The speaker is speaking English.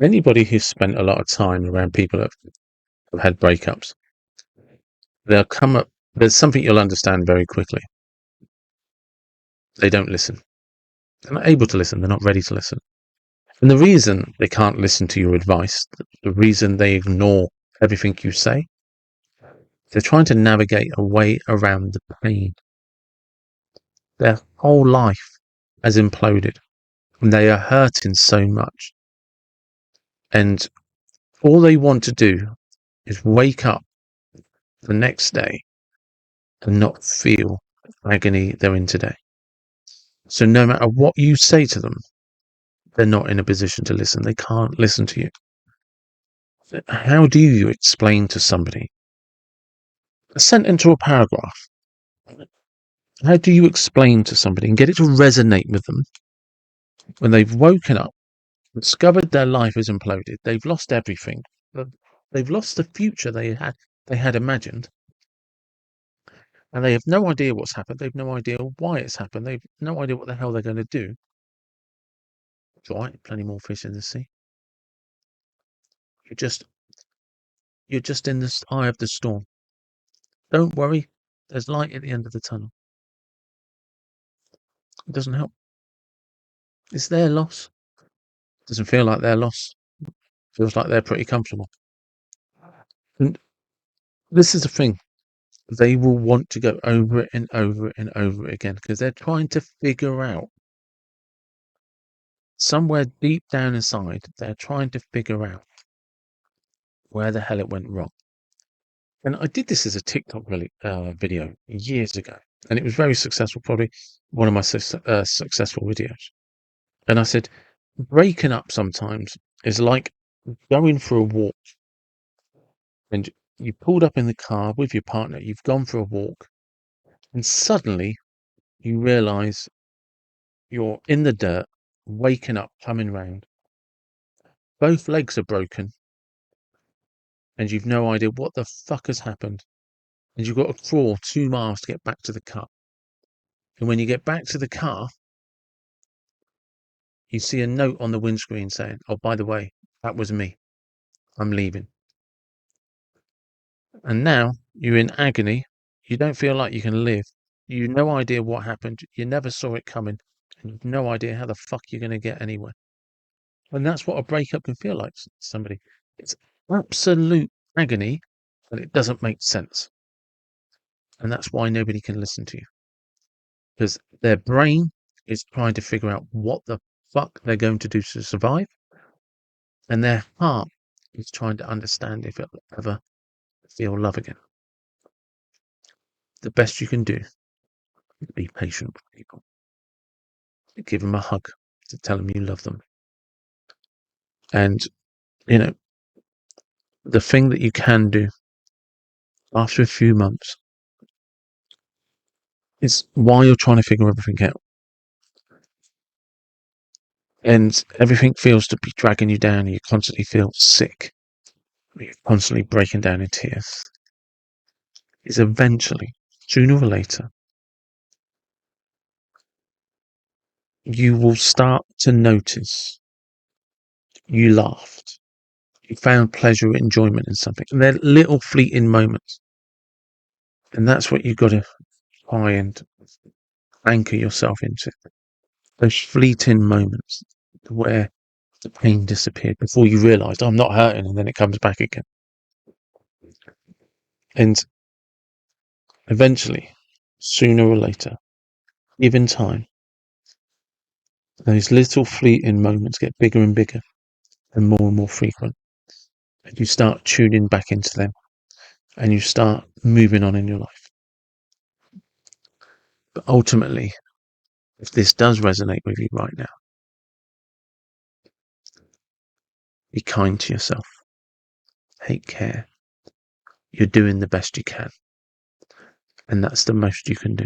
Anybody who's spent a lot of time around people that have had breakups, they'll come up. There's something you'll understand very quickly. They don't listen. They're not able to listen. They're not ready to listen. And the reason they can't listen to your advice, the reason they ignore everything you say, they're trying to navigate a way around the pain. Their whole life has imploded and they are hurting so much. And all they want to do is wake up the next day and not feel agony they're in today. So no matter what you say to them, they're not in a position to listen. They can't listen to you. How do you explain to somebody a sentence or a paragraph? How do you explain to somebody and get it to resonate with them when they've woken up, discovered their life has imploded, they've lost everything, they've lost the future they had imagined, and they have no idea what's happened. They've no idea why it's happened. They've no idea what the hell they're going to do. It's all right, plenty more fish in the sea. You're just in the eye of the storm. Don't worry, there's light at the end of the tunnel. It doesn't help. It's their loss. It doesn't feel like their loss. It feels like they're pretty comfortable. And this is the thing. They will want to go over it and over it and over it again because they're trying to figure out somewhere deep down inside, they're trying to figure out where the hell it went wrong. And I did this as a TikTok video years ago, and it was very successful, probably one of my successful videos. And I said, breaking up sometimes is like going for a walk. And you pulled up in the car with your partner, you've gone for a walk, and suddenly you realize you're in the dirt, waking up, coming round. Both legs are broken, and you've no idea what the fuck has happened. And you've got to crawl 2 miles to get back to the car. And when you get back to the car, you see a note on the windscreen saying, "Oh, by the way, that was me. I'm leaving." And now you're in agony. You don't feel like you can live. You've no idea what happened. You never saw it coming. And you've no idea how the fuck you're going to get anywhere. And that's what a breakup can feel like to somebody. It's absolute agony, but it doesn't make sense. And that's why nobody can listen to you. Because their brain is trying to figure out what the fuck they're going to do to survive. And their heart is trying to understand if it'll ever feel love again. The best you can do is be patient with people. Give them a hug to tell them you love them. And, the thing that you can do after a few months is while you're trying to figure everything out and everything feels to be dragging you down and you constantly feel sick, you're constantly breaking down in tears, is eventually, sooner or later, you will start to notice you laughed. You found pleasure, enjoyment in something. And they're little fleeting moments. And that's what you've got to try and anchor yourself into. Those fleeting moments where the pain disappeared before you realised, I'm not hurting, and then it comes back again. And eventually, sooner or later, given time, those little fleeting moments get bigger and bigger and more frequent. And you start tuning back into them and you start moving on in your life. But ultimately, if this does resonate with you right now, be kind to yourself. Take care. You're doing the best you can. And that's the most you can do.